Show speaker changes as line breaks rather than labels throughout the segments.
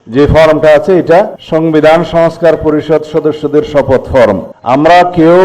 যে ফর্মটা আছে এটা সংবিধান সংস্কার পরিষদ সদস্যদের শপথ ফর্ম। আমরা কেউ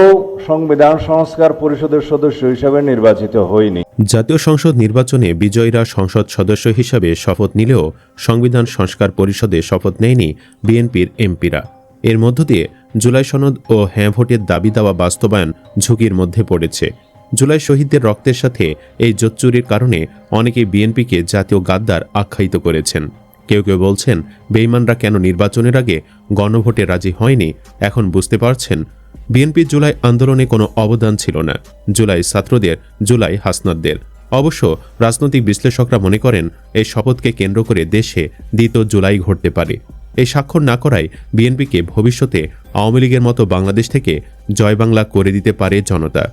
সংবিধান সংস্কার পরিষদের সদস্য হিসেবে নির্বাচিত হইনি।
জাতীয় সংসদ নির্বাচনে বিজয়ীরা সংসদ সদস্য হিসাবে শপথ নিলেও সংবিধান সংস্কার পরিষদে শপথ নেয়নি বিএনপির এমপিরা। এর মধ্য দিয়ে জুলাই সনদ ও হ্যাঁ ভোটের দাবি দাওয়া বাস্তবায়ন ঝুঁকির মধ্যে পড়েছে। জুলাই শহীদদের রক্তের সাথে এই জোচ্চুরির কারণে অনেকেই বিএনপিকে জাতীয় গাদ্দার আখ্যায়িত করেছেন। কেউ কেউ বলছেন, বেঈমানরা কেন নির্বাচনের আগে গণভোটে রাজি হয়নি এখন বুঝতে পারছেন। বিএনপির জুলাই আন্দোলনে কোনো অবদান ছিল না। জুলাই ছাত্রদের, জুলাই হাসনাতদের। অবশ্য রাজনৈতিক বিশ্লেষকরা মনে করেন এই শপথকে কেন্দ্র করে দেশে দ্বিতীয় জুলাই ঘটতে পারে। এই স্বাক্ষর না করায় বিএনপিকে ভবিষ্যতে আওয়ামী লীগের মতো বাংলাদেশ থেকে জয় বাংলা করে দিতে পারে জনতা।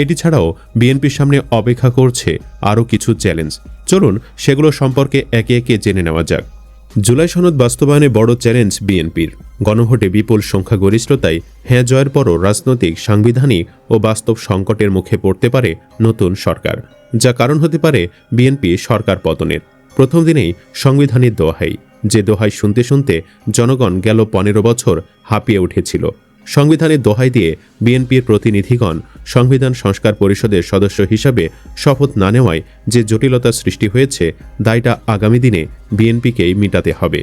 এটি ছাড়াও বিএনপির সামনে অপেক্ষা করছে আরও কিছু চ্যালেঞ্জ। চলুন সেগুলো সম্পর্কে একে একে জেনে নেওয়া যাক। জুলাই সনদ বাস্তবায়নে বড় চ্যালেঞ্জ বিএনপির। গণভোটে বিপুল সংখ্যাগরিষ্ঠতায় হ্যাঁ জয়ের পরও রাজনৈতিক, সাংবিধানিক ও বাস্তব সংকটের মুখে পড়তে পারে নতুন সরকার, যা কারণ হতে পারে বিএনপি সরকার পতনের। প্রথম দিনেই সংবিধানের দোহাই, যে দোহাই শুনতে শুনতে জনগণ গেল 15 বছর হাঁপিয়ে উঠেছিল। সংবিধানের দোহাই দিয়ে বিএনপির প্রতিনিধিগণ সংবিধান সংস্কার পরিষদের সদস্য হিসাবে শপথ না নেওয়ায় যে জটিলতা সৃষ্টি হয়েছে, দায়টা আগামী দিনে বিএনপিকেই মিটাতে হবে।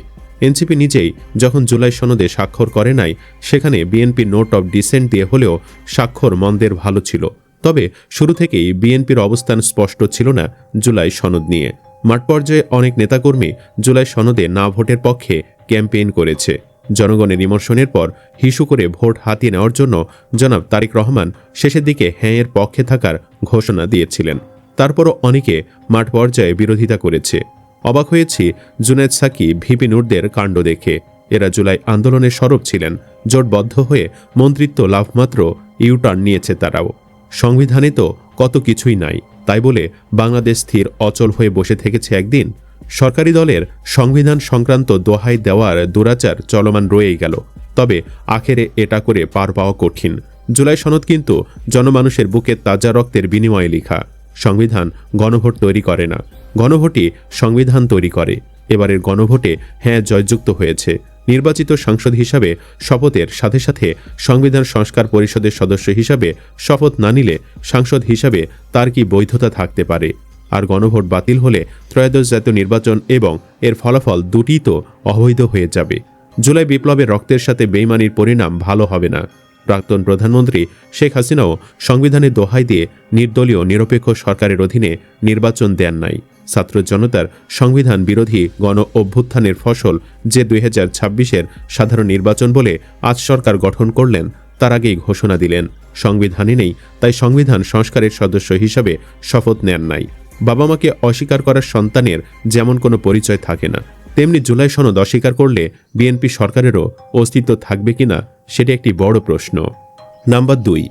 এনসিপি নিজেই যখন জুলাই সনদে স্বাক্ষর করে নাই, সেখানে বিএনপি নোট অব ডিসেন্ট দিয়ে হলেও স্বাক্ষর মন্দের ভালো ছিল। তবে শুরু থেকেই বিএনপির অবস্থান স্পষ্ট ছিল না জুলাই সনদ নিয়ে। মাঠ পর্যায়ে অনেক নেতাকর্মী জুলাই সনদে না ভোটের পক্ষে ক্যাম্পেইন করেছে। জনগণের ইমোশনের পর হিসু করে ভোট হাতিয়ে নেওয়ার জন্য জনাব তারেক রহমান শেষের দিকে হ্যাঁ এর পক্ষে থাকার ঘোষণা দিয়েছিলেন। তারপরও অনেকে মাঠ পর্যায়ে বিরোধিতা করেছে। অবাক হয়েছি জুনায়েদ সাকি, ভিপি নূরদের কাণ্ড দেখে। এরা জুলাই আন্দোলনের সরব ছিলেন। জোটবদ্ধ হয়ে মন্ত্রিত্ব লাভমাত্র ইউটার্ন নিয়েছে তারাও। সংবিধানে তো কত কিছুই নাই, তাই বলে বাংলাদেশ স্থির অচল হয়ে বসে থেকেছে একদিন? সরকারি দলের সংবিধান সংক্রান্ত দোহাই দেওয়ার দুরাচার চলমান রয়েই গেল। তবে আখেরে এটা করে পার পাওয়া কঠিন। জুলাই সনদ কিন্তু জনমানুষের বুকে তাজা রক্তের বিনিময়ে লেখা। সংবিধান গণভোট তৈরি করে না, গণভোটই সংবিধান তৈরি করে। এবারের গণভোটে হ্যাঁ জয়যুক্ত হয়েছে। নির্বাচিত সাংসদ হিসাবে শপথের সাথে সাথে সংবিধান সংস্কার পরিষদের সদস্য হিসাবে শপথ না নিলে সাংসদ হিসাবে তার কি বৈধতা থাকতে পারে? আর গণভোট বাতিল হলে ত্রয়োদশ জাতীয় নির্বাচন এবং এর ফলাফল দুটিই তো অবৈধ হয়ে যাবে। জুলাই বিপ্লবের রক্তের সাথে বেইমানির পরিণাম ভালো হবে না। প্রাক্তন প্রধানমন্ত্রী শেখ হাসিনাও সংবিধানের দোহাই দিয়ে নির্দলীয় নিরপেক্ষ সরকারের অধীনে নির্বাচন দেন নাই। ছাত্র জনতার সংবিধান বিরোধী গণ অভ্যুত্থানের ফসল যে 2026-এর সাধারণ নির্বাচন বলে আজ সরকার গঠন করলেন, তার আগেই ঘোষণা দিলেন সংবিধানই নেই, তাই সংবিধান সংস্কারের সদস্য হিসাবে শপথ নেন নাই। বাবা মাকে অস্বীকার করার সন্তানের যেমন কোনো পরিচয় থাকে না, তেমনি জুলাই সনদ অস্বীকার করলে বিএনপি সরকারেরও অস্তিত্ব থাকবে কিনা সেটি একটি বড় প্রশ্ন। নাম্বার 2,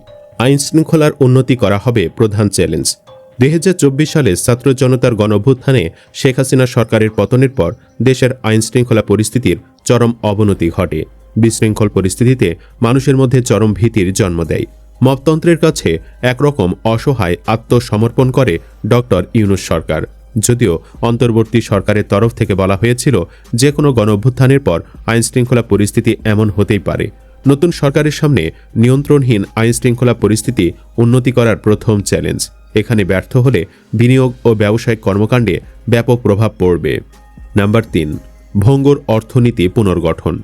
আইন শৃঙ্খলার উন্নতি করা হবে প্রধান চ্যালেঞ্জ। 2024 সালে ছাত্র জনতার গণঅভ্যুত্থানে শেখ হাসিনা সরকারের পতনের পর দেশের আইন শৃঙ্খলা পরিস্থিতির চরম অবনতি ঘটে। বিশৃঙ্খল পরিস্থিতিতে মানুষের মধ্যে চরম ভীতির জন্ম দেয়। মবতন্ত্রের কাছে একরকম অসহায় আত্মসমর্পণ করে ডক্টর ইউনূস সরকার। যদিও অন্তর্বর্তী সরকারের তরফ থেকে বলা হয়েছিল যে কোনো গণঅভ্যুত্থানের পর আইন শৃঙ্খলা পরিস্থিতি এমন হতেই পারে। নতুন সরকারের সামনে নিয়ন্ত্রণহীন আইন শৃঙ্খলা পরিস্থিতি উন্নতি করার প্রথম চ্যালেঞ্জ। এখানে ব্যর্থ হলে বিনিয়োগ ও ব্যবসায়িক কর্মকাণ্ডে ব্যাপক প্রভাব পড়বে। নাম্বার 3, ভঙ্গুর অর্থনীতি পুনর্গঠন।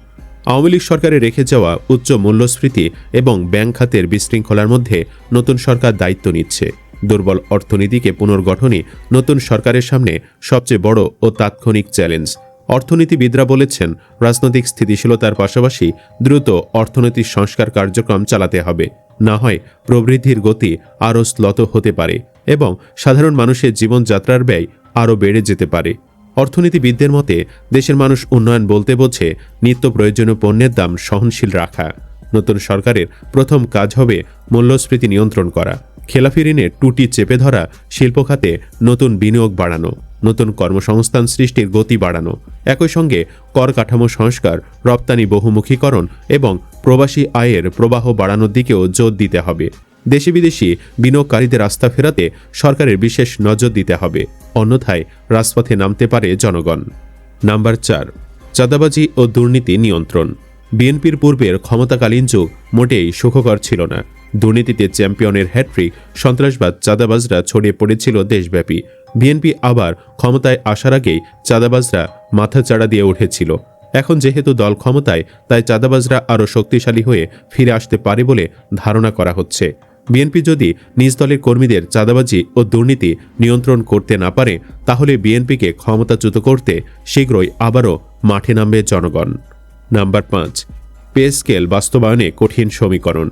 আওয়ামী লীগ সরকারে রেখে যাওয়া উচ্চ মূল্যস্ফীতি এবং ব্যাংক খাতের বিশৃঙ্খলার মধ্যে নতুন সরকার দায়িত্ব নিচ্ছে। দুর্বল অর্থনীতিকে পুনর্গঠনই নতুন সরকারের সামনে সবচেয়ে বড় ও তাৎক্ষণিক চ্যালেঞ্জ। অর্থনীতিবিদরা বলেছেন, রাজনৈতিক স্থিতিশীলতার পাশাপাশি দ্রুত অর্থনৈতিক সংস্কার কার্যক্রম চালাতে হবে, না হয় প্রবৃদ্ধির গতি আরও শ্লথ হতে পারে এবং সাধারণ মানুষের জীবনযাত্রার ব্যয় আরও বেড়ে যেতে পারে। অর্থনীতিবিদদের মতে দেশের মানুষ উন্নয়ন বলতে বোঝে নিত্য প্রয়োজনীয় পণ্যের দাম সহনশীল রাখা। নতুন সরকারের প্রথম কাজ হবে মূল্যস্ফীতি নিয়ন্ত্রণ করা, খেলাফি ঋণের টুটি চেপে ধরা, শিল্প খাতে নতুন বিনিয়োগ বাড়ানো, নতুন কর্মসংস্থান সৃষ্টির গতি বাড়ানো। একই সঙ্গে কর কাঠামো সংস্কার, রপ্তানি বহুমুখীকরণ এবং প্রবাসী আয়ের প্রবাহ বাড়ানোর দিকেও জোর দিতে হবে। দেশি বিদেশি বিনিয়োগকারীদের আস্থা ফেরাতে সরকারের বিশেষ নজর দিতে হবে, অন্যথায় রাজপথে নামতে পারে জনগণ। নাম্বার 4, চাঁদাবাজি ও দুর্নীতি নিয়ন্ত্রণ। বিএনপির পূর্বের ক্ষমতাকালীন যুগ মোটেই সুখকর ছিল না। দুর্নীতিতে চ্যাম্পিয়নের হ্যাট্রিক, সন্ত্রাসবাদ, চাঁদাবাজরা ছড়িয়ে পড়েছিল দেশব্যাপী। বিএনপি আবার ক্ষমতায় আসার আগেই চাঁদাবাজরা মাথাচাড়া দিয়ে উঠেছিল। এখন যেহেতু দল ক্ষমতায়, তাই চাঁদাবাজরা আরও শক্তিশালী হয়ে ফিরে আসতে পারে বলে ধারণা করা হচ্ছে। বিএনপি যদি নিজ দলের কর্মীদের চাঁদাবাজি ও দুর্নীতি নিয়ন্ত্রণ করতে না পারে, তাহলে বিএনপিকে ক্ষমতাচ্যুত করতে শীঘ্রই আবারও মাঠে নামবে জনগণ। নাম্বার 5, পে স্কেল বাস্তবায়নে কঠিন সমীকরণ।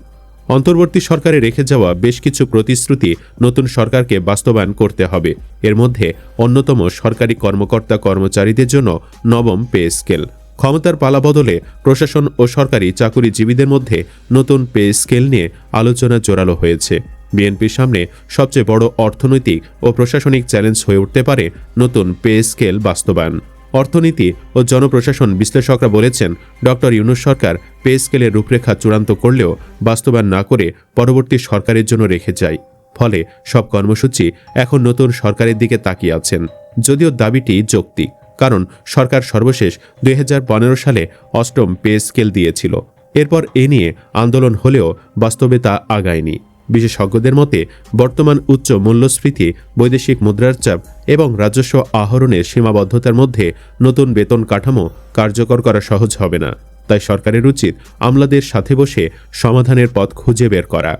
অন্তর্বর্তী সরকারে রেখে যাওয়া বেশ কিছু প্রতিশ্রুতি নতুন সরকারকে বাস্তবায়ন করতে হবে। এর মধ্যে অন্যতম সরকারি কর্মকর্তা কর্মচারীদের জন্য নবম পে স্কেল। ক্ষমতার পালাবদলে প্রশাসন ও সরকারি চাকুরিজীবীদের মধ্যে নতুন পে স্কেল নিয়ে আলোচনা জোরালো হয়েছে। বিএনপির সামনে সবচেয়ে বড় অর্থনৈতিক ও প্রশাসনিক চ্যালেঞ্জ হয়ে উঠতে পারে নতুন পে স্কেল বাস্তবায়ন। অর্থনীতি ও জনপ্রশাসন বিশ্লেষকরা বলেছেন, ডক্টর ইউনূস সরকার পে স্কেলের রূপরেখা চূড়ান্ত করলেও বাস্তবায়ন না করে পরবর্তী সরকারের জন্য রেখে যায়। ফলে সব কর্মসূচি এখন নতুন সরকারের দিকে তাকিয়ে আছেন। যদিও দাবিটি যৌক্তিক, কারণ সরকার সর্বশেষ 2015 সালে 8ম পে স্কেল দিয়েছিল। এরপর এ নিয়ে আন্দোলন হলেও বাস্তবে তা আগায়নি। বিশেষজ্ঞদের মতে বর্তমান উচ্চ মূল্যস্ফীতি, বৈদেশিক মুদ্রার চাপ এবং রাজস্ব আহরণের সীমাবদ্ধতার মধ্যে নতুন বেতন কাঠামো কার্যকর করা সহজ হবে না। তাই সরকারের উচিত আমলাদের সাথে বসে সমাধানের পথ খুঁজে বের করা।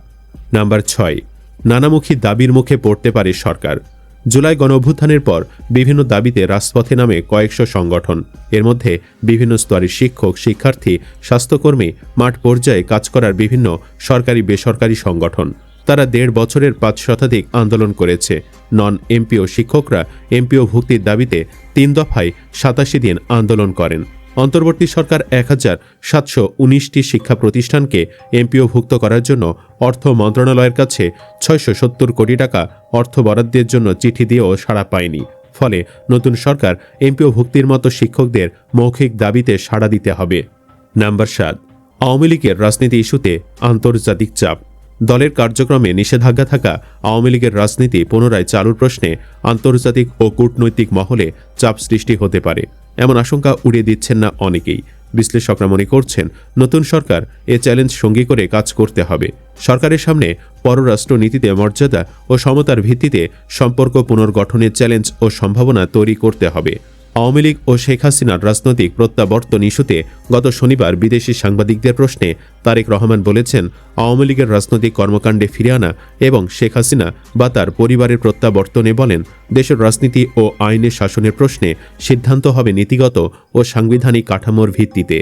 নাম্বার 6, নানামুখী দাবির মুখে পড়তে পারে সরকার। জুলাই গণঅভ্যুত্থানের পর বিভিন্ন দাবিতে রাজপথে নামে কয়েকশো সংগঠন। এর মধ্যে বিভিন্ন স্তরের শিক্ষক, শিক্ষার্থী, স্বাস্থ্যকর্মী, মাঠ পর্যায়ে কাজ করার বিভিন্ন সরকারি বেসরকারি সংগঠন। তারা 1.5 বছরের 5 শতাধিক আন্দোলন করেছে। নন এমপিও শিক্ষকরা এমপিও ভুক্তির দাবিতে 3 দফায় 87 দিন আন্দোলন করেন। অন্তর্বর্তী সরকার 1719টি শিক্ষা প্রতিষ্ঠানকে এমপিওভুক্ত করার জন্য অর্থ মন্ত্রণালয়ের কাছে 670 কোটি টাকা অর্থ বরাদ্দের জন্য চিঠি দিয়েও সাড়া পায়নি। ফলে নতুন সরকার এমপিওভুক্তির মতো শিক্ষকদের মৌখিক দাবিতে সাড়া দিতে হবে। নাম্বার 7, আওয়ামী লীগের রাজনীতি ইস্যুতে আন্তর্জাতিক চাপ। দলের কার্যক্রমে নিষেধাজ্ঞা থাকা আওয়ামী লীগের রাজনীতি পুনরায় চালুর প্রশ্নে আন্তর্জাতিক ও কূটনৈতিক মহলে চাপ সৃষ্টি হতে পারে, এমন আশঙ্কা উড়িয়ে দিচ্ছেন না অনেকেই। বিশ্লেষকরা মনে করছেন, নতুন সরকার এ চ্যালেঞ্জ সঙ্গী করে কাজ করতে হবে। সরকারের সামনে পররাষ্ট্র নীতিতে মর্যাদা ও সমতার ভিত্তিতে সম্পর্ক পুনর্গঠনের চ্যালেঞ্জ ও সম্ভাবনা তৈরি করতে হবে। আওয়ামী লীগ ও শেখ হাসিনার রাজনৈতিক প্রত্যাবর্তন ইস্যুতে গত শনিবার বিদেশি সাংবাদিকদের প্রশ্নে তারেক রহমান বলেছেন, আওয়ামী লীগের রাজনৈতিক কর্মকাণ্ডে ফিরে আনা এবং শেখ হাসিনা বা তার পরিবারের প্রত্যাবর্তনে বলেন, দেশের রাজনীতি ও আইনের শাসনের প্রশ্নে সিদ্ধান্ত হবে নীতিগত ও সাংবিধানিক কাঠামোর ভিত্তিতে।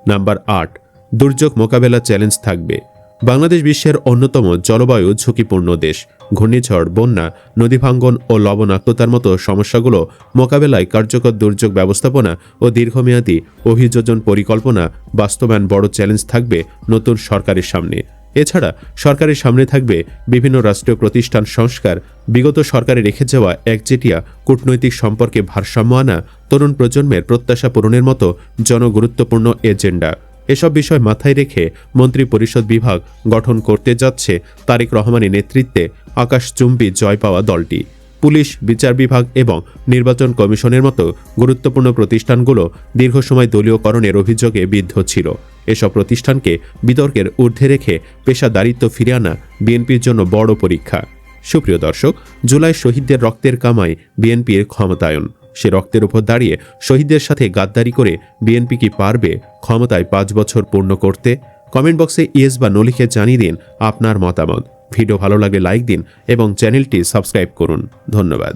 নাম্বার 8, দুর্যোগ মোকাবেলা চ্যালেঞ্জ থাকবে। বাংলাদেশ বিশ্বের অন্যতম জলবায়ু ঝুঁকিপূর্ণ দেশ। ঘূর্ণিঝড়, বন্যা, নদী ভাঙ্গন ও লবণাক্ততার মতো সমস্যাগুলো মোকাবেলায় কার্যকর দুর্যোগ ব্যবস্থাপনা ও দীর্ঘমেয়াদী অভিযোজন পরিকল্পনা বাস্তবায়ন বড় চ্যালেঞ্জ থাকবে নতুন সরকারের সামনে। এছাড়া সরকারের সামনে থাকবে বিভিন্ন রাষ্ট্রীয় প্রতিষ্ঠান সংস্কার, বিগত সরকারে রেখে যাওয়া একচেটিয়া কূটনৈতিক সম্পর্কে ভারসাম্য আনা, তরুণ প্রজন্মের প্রত্যাশা পূরণের মতো জনগুরুত্বপূর্ণ এজেন্ডা। এসব বিষয় মাথায় রেখে মন্ত্রী পরিষদ বিভাগ গঠন করতে যাচ্ছে তারেক রহমানের নেতৃত্বে আকাশচুম্বী জয় পাওয়া দলটি। পুলিশ, বিচার বিভাগ এবং নির্বাচন কমিশনের মতো গুরুত্বপূর্ণ প্রতিষ্ঠানগুলো দীর্ঘ সময় দলীয়করণের অভিযোগে বিদ্ধ ছিল। এসব প্রতিষ্ঠানকে বিতর্কের ঊর্ধ্বে রেখে পেশাদারিত্ব ফিরে আনা বিএনপির জন্য বড় পরীক্ষা। সুপ্রিয় দর্শক, জুলাই শহীদদের রক্তের কামাই বিএনপির ক্ষমতায়ন। সে রক্তের উপর দাঁড়িয়ে শহীদদের সাথে গাদ্দারি করে বিএনপি কি পারবে ক্ষমতায় 5 বছর পূর্ণ করতে? কমেন্ট বক্সে ইয়েস বা নো লিখে জানিয়ে দিন আপনার মতামত। ভিডিও ভালো লাগলে লাইক দিন এবং চ্যানেলটি সাবস্ক্রাইব করুন। ধন্যবাদ।